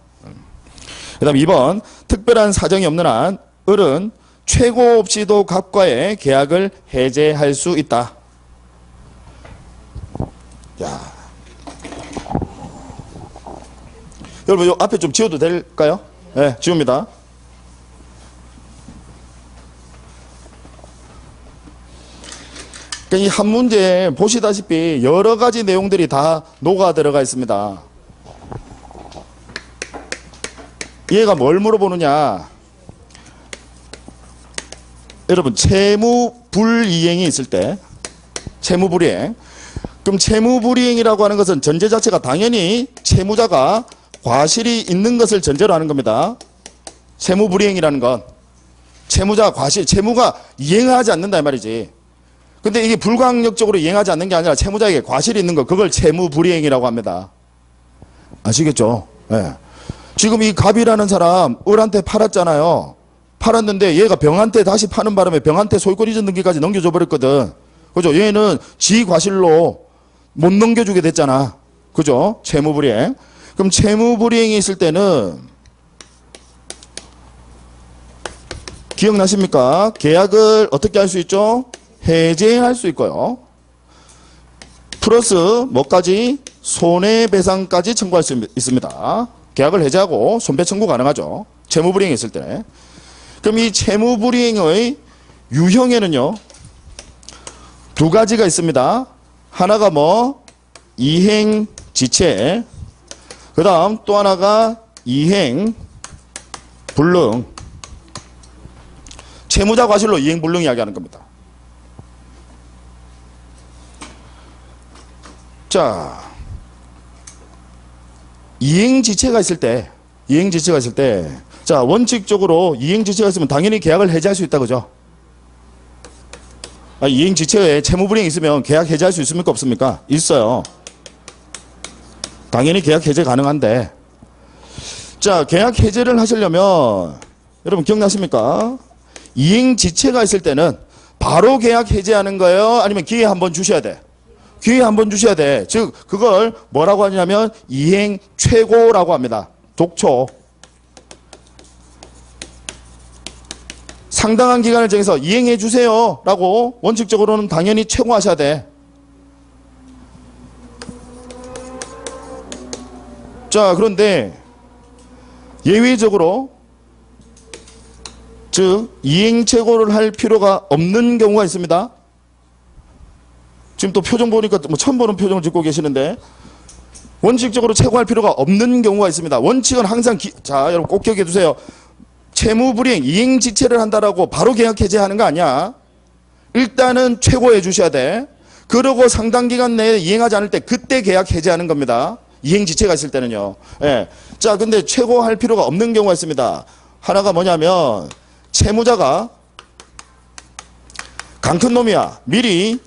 그 다음 2번 특별한 사정이 없는 한 을은 최고 없이도 갑과의 계약을 해제할 수 있다. 야. 여러분, 요 앞에 좀 지워도 될까요? 네, 지웁니다. 이 한 문제에 보시다시피 여러 가지 내용들이 다 녹아 들어가 있습니다. 얘가 뭘 물어보느냐. 여러분, 채무불이행이 있을 때, 채무불이행. 그럼 채무불이행이라고 하는 것은 전제 자체가 당연히 채무자가 과실이 있는 것을 전제로 하는 겁니다. 채무불이행이라는 건 채무자가 과실, 채무가 이행하지 않는다 이 말이지. 근데 이게 불가항력적으로 이행하지 않는 게 아니라 채무자에게 과실이 있는 거, 그걸 채무불이행이라고 합니다. 아시겠죠? 네. 지금 이 갑이라는 사람 을한테 팔았잖아요. 팔았는데 얘가 병한테 다시 파는 바람에 병한테 소유권 이전 등기까지 넘겨줘 버렸거든. 그죠? 얘는 지 과실로 못 넘겨주게 됐잖아. 그죠? 채무불이행. 그럼 채무불이행이 있을 때는 기억나십니까? 계약을 어떻게 할 수 있죠? 해제할 수 있고요. 플러스 뭐까지? 손해배상까지 청구할 수 있습니다. 계약을 해제하고 손배 청구 가능하죠. 채무불이행이 있을 때. 그럼 이 채무불이행의 유형에는요, 두 가지가 있습니다. 하나가 뭐 이행 지체, 그 다음 또 하나가 이행 불능. 채무자 과실로 이행 불능 이야기하는 겁니다. 자, 이행 지체가 있을 때, 자, 원칙적으로 이행 지체가 있으면 당연히 계약을 해지할 수 있다, 그죠? 이행 지체에 채무 불이행이 있으면 계약 해지할 수 있습니까, 없습니까? 있어요. 당연히 계약 해제 가능한데, 자, 계약 해제를 하시려면 여러분 기억나십니까? 이행 지체가 있을 때는 바로 계약 해제하는 거예요? 아니면 기회 한번 주셔야 돼? 기회 한번 주셔야 돼. 즉 그걸 뭐라고 하냐면 이행 최고라고 합니다. 독초. 상당한 기간을 정해서 이행해 주세요 라고 원칙적으로는 당연히 최고하셔야 돼. 자, 그런데 예외적으로 즉 이행 최고를 할 필요가 없는 경우가 있습니다. 지금 또 표정 보니까 뭐 처음 보는 표정을 짓고 계시는데 원칙적으로 최고할 필요가 없는 경우가 있습니다. 원칙은 항상 자, 여러분 꼭 기억해 두세요. 채무불이행, 이행지체를 한다라고 바로 계약 해제하는 거 아니야. 일단은 최고해 주셔야 돼. 그러고 상당 기간 내에 이행하지 않을 때 그때 계약 해제하는 겁니다. 이행지체가 있을 때는요. 예. 자, 근데 최고할 필요가 없는 경우가 있습니다. 하나가 뭐냐면 채무자가 강큰 놈이야. 미리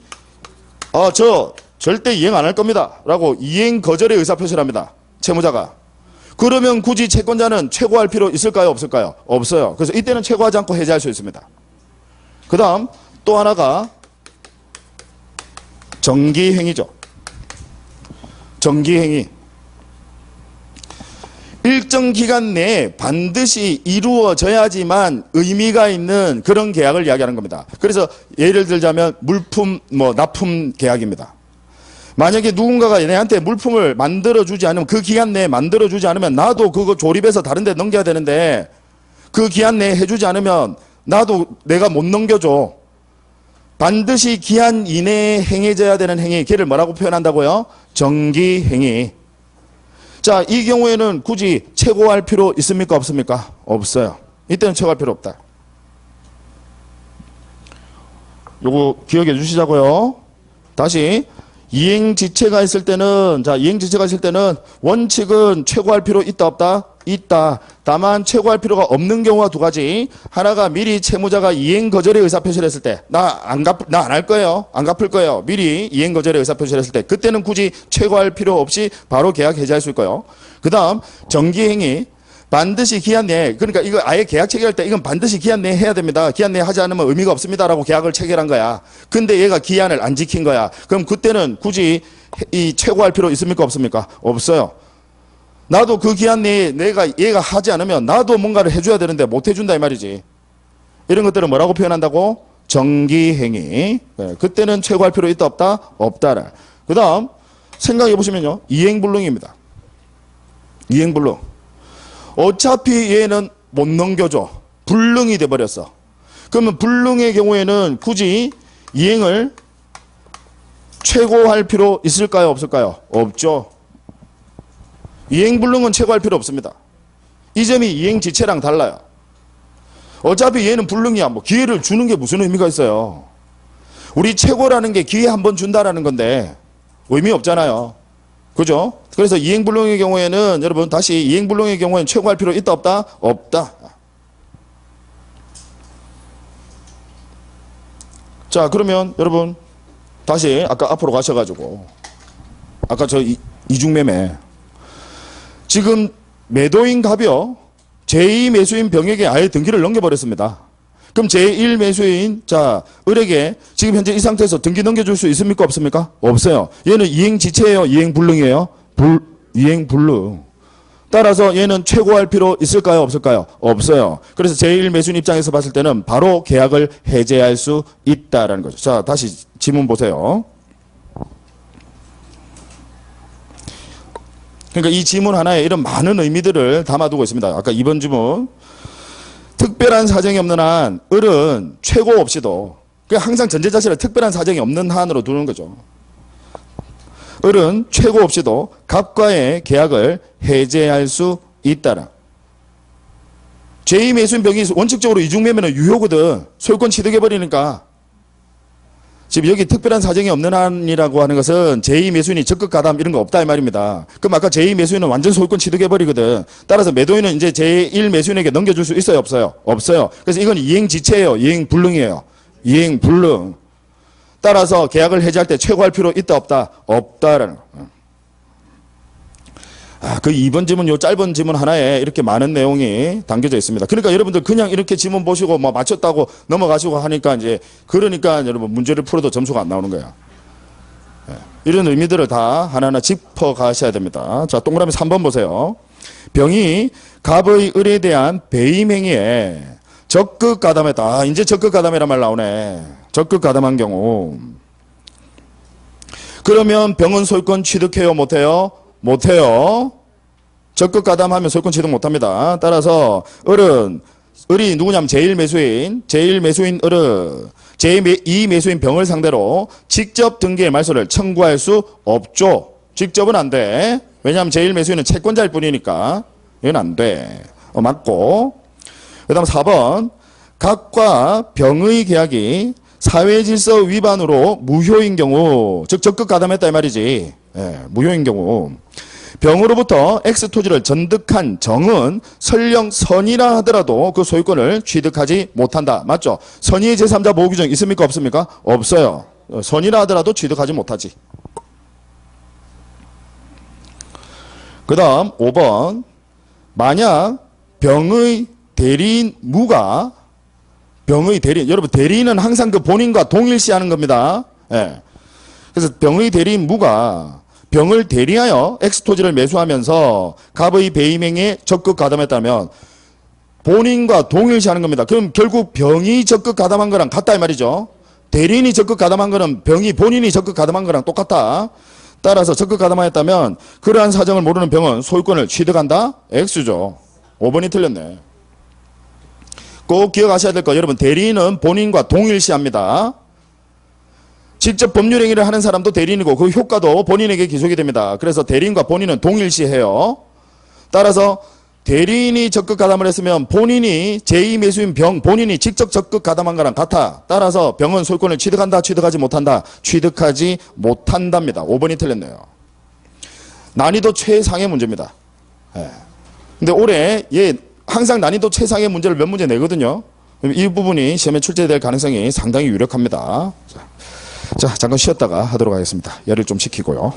저 절대 이행 안 할 겁니다 라고 이행 거절의 의사표시를 합니다. 채무자가. 그러면 굳이 채권자는 최고할 필요 있을까요, 없을까요? 없어요. 그래서 이때는 최고하지 않고 해제할 수 있습니다. 그 다음 또 하나가 정기행위죠. 정기행위. 일정 기간 내에 반드시 이루어져야지만 의미가 있는 그런 계약을 이야기하는 겁니다. 그래서 예를 들자면 물품 납품 계약입니다. 만약에 누군가가 내한테 물품을 만들어주지 않으면 그 기간 내에 만들어주지 않으면 나도 그거 조립해서 다른 데 넘겨야 되는데 그 기한 내에 해주지 않으면 나도 내가 못 넘겨줘. 반드시 기한 이내에 행해져야 되는 행위, 걔를 뭐라고 표현한다고요? 정기행위. 자, 이 경우에는 굳이 최고할 필요 있습니까, 없습니까? 없어요. 이때는 최고할 필요 없다. 요거 기억해 주시자고요. 다시 이행지체가 있을 때는, 자, 이행지체가 있을 때는 원칙은 최고할 필요 있다, 없다? 있다. 다만 최고할 필요가 없는 경우가 두 가지. 하나가 미리 채무자가 이행 거절의 의사표시를 했을 때, 나 안 할 거예요. 안 갚을 거예요. 미리 이행 거절의 의사표시를 했을 때, 그때는 굳이 최고할 필요 없이 바로 계약 해지할 수 있고요. 그 다음 정기행위. 반드시 기한 내에, 그러니까 이거 아예 계약 체결할 때 이건 반드시 기한 내에 해야 됩니다. 기한 내에 하지 않으면 의미가 없습니다라고 계약을 체결한 거야. 근데 얘가 기한을 안 지킨 거야. 그럼 그때는 굳이 이 최고할 필요 있습니까, 없습니까? 없어요. 나도 그 기한 내에 얘가 하지 않으면 나도 뭔가를 해줘야 되는데 못 해준다 이 말이지. 이런 것들은 뭐라고 표현한다고? 정기행위. 네, 그때는 최고할 필요 있다, 없다? 없다. 그 다음 생각해 보시면요, 이행불능입니다. 이행불능. 어차피 얘는 못 넘겨줘. 불능이 돼버렸어. 그러면 불능의 경우에는 굳이 이행을 최고할 필요 있을까요, 없을까요? 없죠. 이행불능은 최고할 필요 없습니다. 이 점이 이행지체랑 달라요. 어차피 얘는 불능이야. 뭐 기회를 주는 게 무슨 의미가 있어요. 우리 최고라는 게 기회 한 번 준다라는 건데 의미 없잖아요. 그죠? 그래서 이행불능의 경우에는 여러분 다시 이행불능의 경우에는 최고할 필요 있다, 없다? 없다. 자, 그러면 여러분 다시 아까 앞으로 가셔가지고 아까 저 이중매매 지금 매도인 갑이요, 제2 매수인 병에게 아예 등기를 넘겨버렸습니다. 그럼 제1 매수인 자 을에게 지금 현재 이 상태에서 등기 넘겨줄 수 있습니까, 없습니까? 없어요. 얘는 이행지체예요, 이행불능이에요? 이행불능. 따라서 얘는 최고할 필요 있을까요, 없을까요? 없어요. 그래서 제1 매수인 입장에서 봤을 때는 바로 계약을 해제할 수 있다라는 거죠. 자, 다시 지문 보세요. 그러니까 이 지문 하나에 이런 많은 의미들을 담아두고 있습니다. 아까 2번 지문. 특별한 사정이 없는 한 을은 최고 없이도 그냥 항상 전제자실을 특별한 사정이 없는 한으로 두는 거죠. 을은 최고 없이도 갑과의 계약을 해제할 수 있다라. 제2매수인 병이 원칙적으로 이중매매는 유효거든. 소유권 취득해버리니까. 지금 여기 특별한 사정이 없는 한이라고 하는 것은 제2매수인이 적극 가담 이런 거 없다 이 말입니다. 그럼 아까 제2매수인은 완전 소유권 취득해버리거든. 따라서 매도인은 이제 제1매수인에게 넘겨줄 수 있어요 없어요? 없어요. 그래서 이건 이행지체예요. 이행불능이에요. 이행불능. 따라서 계약을 해지할 때 최고할 필요 있다 없다? 없다라는 거. 그 2번 지문, 요 짧은 지문 하나에 이렇게 많은 내용이 담겨져 있습니다. 그러니까 여러분들 그냥 이렇게 지문 보시고 뭐 맞췄다고 넘어가시고 하니까 그러니까 여러분 문제를 풀어도 점수가 안 나오는 거야. 이런 의미들을 다 하나하나 짚어 가셔야 됩니다. 자, 동그라미 3번 보세요. 병이 갑의 을에 대한 배임 행위에 적극 가담했다. 이제 적극 가담이란 말 나오네. 적극 가담한 경우. 그러면 병은 소유권 취득해요? 못해요? 못해요. 적극 가담하면 소유권 취득 못합니다. 따라서 을이 누구냐면 제1매수인 을은 제2매수인 병을 상대로 직접 등기의 말소를 청구할 수 없죠. 직접은 안 돼. 왜냐하면 제1매수인은 채권자일 뿐이니까 이건 안 돼. 맞고. 그 다음 4번 갑과 병의 계약이 사회질서 위반으로 무효인 경우, 즉 적극 가담했다 이 말이지. 무효인 경우 병으로부터 X토지를 전득한 정은 설령 선이라 하더라도 그 소유권을 취득하지 못한다. 맞죠? 선의의 제3자 보호 규정 있습니까? 없습니까? 없어요. 선이라 하더라도 취득하지 못하지. 그 다음 5번 만약 병의 대리인 무가 여러분 대리인은 항상 그 본인과 동일시하는 겁니다. 그래서 병의 대리인 무가 병을 대리하여 X토지를 매수하면서 갑의 배임행위에 적극 가담했다면 본인과 동일시하는 겁니다. 그럼 결국 병이 적극 가담한 거랑 같다 이 말이죠. 대리인이 적극 가담한 거는 본인이 적극 가담한 거랑 똑같다. 따라서 적극 가담하였다면 그러한 사정을 모르는 병은 소유권을 취득한다? X죠. 5번이 틀렸네. 꼭 기억하셔야 될 거 여러분 대리인은 본인과 동일시합니다. 직접 법률행위를 하는 사람도 대리인이고 그 효과도 본인에게 기속이 됩니다. 그래서 대리인과 본인은 동일시해요. 따라서 대리인이 적극 가담을 했으면 본인이 제2매수인 병 본인이 직접 적극 가담한 거랑 같아. 따라서 병은 소유권을 취득한다 취득하지 못한다? 취득하지 못한답니다. 5번이 틀렸네요. 난이도 최상의 문제입니다. 근데 올해 항상 난이도 최상의 문제를 몇 문제 내거든요. 이 부분이 시험에 출제될 가능성이 상당히 유력합니다. 자, 잠깐 쉬었다가 하도록 하겠습니다. 열을 좀 식히고요.